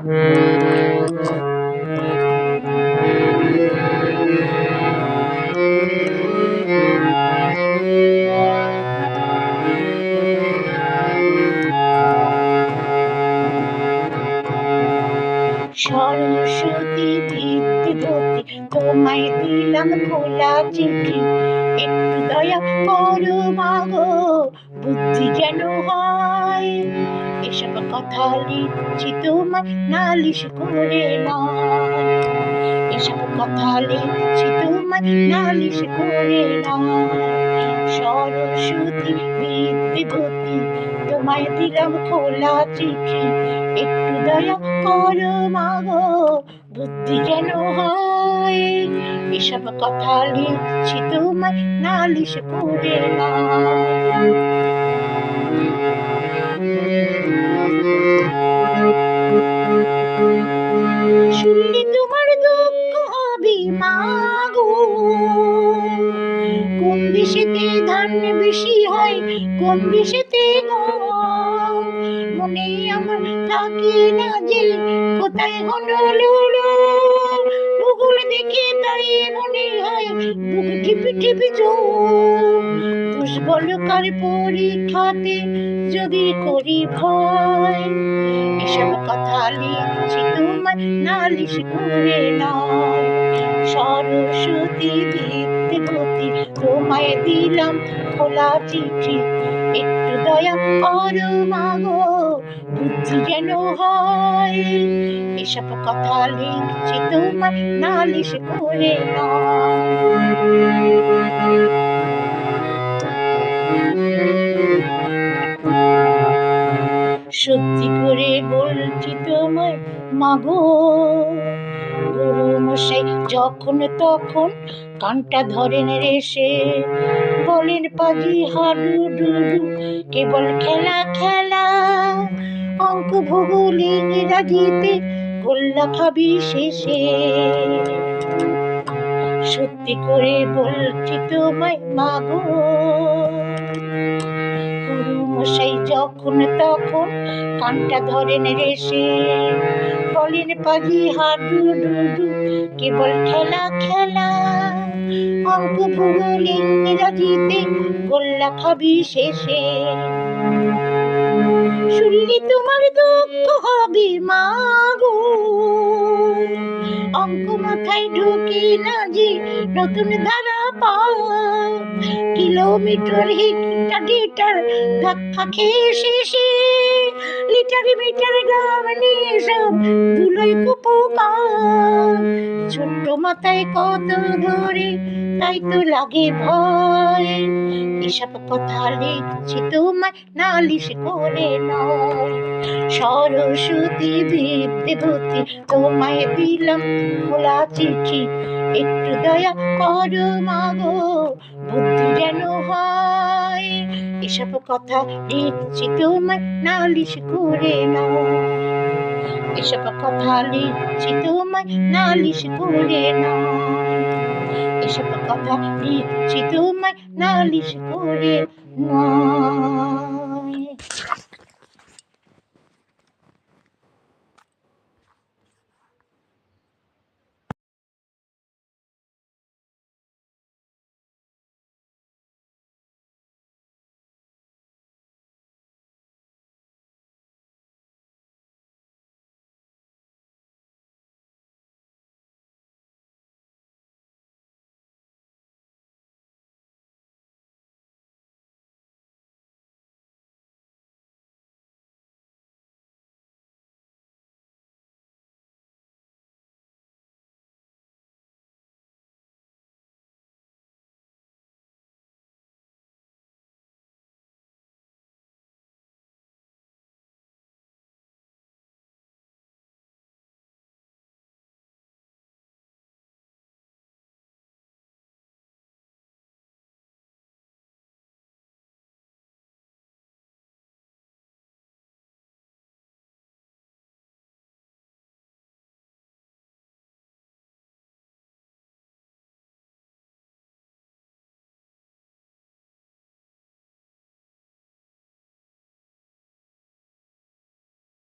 সরস্বতী বিদ্যুৎ তোমায় দিলাম খোলা চিঠি, একটু দয়া করো মাগো, বুদ্ধি যেন হয়। এসব কথা লিখছি তোমায় নালিশ করে নয়, এসব কথা লিখছি তোমায় নালিশ করে নয়। সরস্বতী বিদ্যুৎ তোমায় দিলাম খোলা চিঠি, একটু দয়া করো মাগো, বুদ্ধি যেন হয়। এসব কথা লিখছি তোমায় নালিশ করে নয়। শুনলে তোমার দুঃখ হবে মাগো, কোন দেশেতে ধান বেশি হয়, কোন দেশেতে গম। মনে আমার থাকে না যে কোথায় হলো, ভূগোল দেখে তাই মনে হয় বুক টিপি টিপি জম। দুর্বল কার পরীক্ষাতে যদি করি ভয়, এসব কথা লিখছি তোমায় নালিশ করে নয়। সরস্বতী বিদ্যুৎ তোমায় দিলাম খোলা চিঠি, একটু দয়া করো মাগো, বুদ্ধি যেন হয়। এসব কথা লিখছি তোমায় নালিশ করে নয়। সত্যি করে বলছি তোমায় মাগো, গুরু মশাই যখন তখন কানটা ধরেন রেসে, বলেন পাজি হাডুডু কেবল খেলা খেলা, অঙ্ক ভূগোল ইংরাজিতে গোল্লা খাবি শেষে। সত্যি করে বলছি তোমায় মাগো, গুরু মশাই যখন তখন কানটা ধরেন রেসে, বলেন পাজি হাডুডু কেবল খেলা খেলা, অঙ্ক ভূগোল ইংরাজিতে গোল্লা খাবি শেষে। শুনলে তোমার দুঃখ হবে মাগো, অঙ্ক মাথায় ঢুকে না যে নতুন ধারা পাও, কিলোমিটার হিটার ধাক্কা খেয়ে শেষে, লিটার মিটার গ্রাম নিয়ে সব ধুলোয় কুপোকার। ছোট্ট মাথায় কত ধরে তাই তো লাগে ভয়, এসব কথা লিখছি তোমায় নালিশ করে নয়। সরস্বতী বিদ্যুৎ তোমায় দিলাম খোলা চিঠি, একটু দয়া করো মাগো, বুদ্ধি যেন হয়। এসব কথা লিখছি তোমায় নালিশ করে নয়, এসব কথা লিখছি তোমায় নালিশ করে নয়, এসব কথা লিখছি তোমায় নালিশ করে নয়।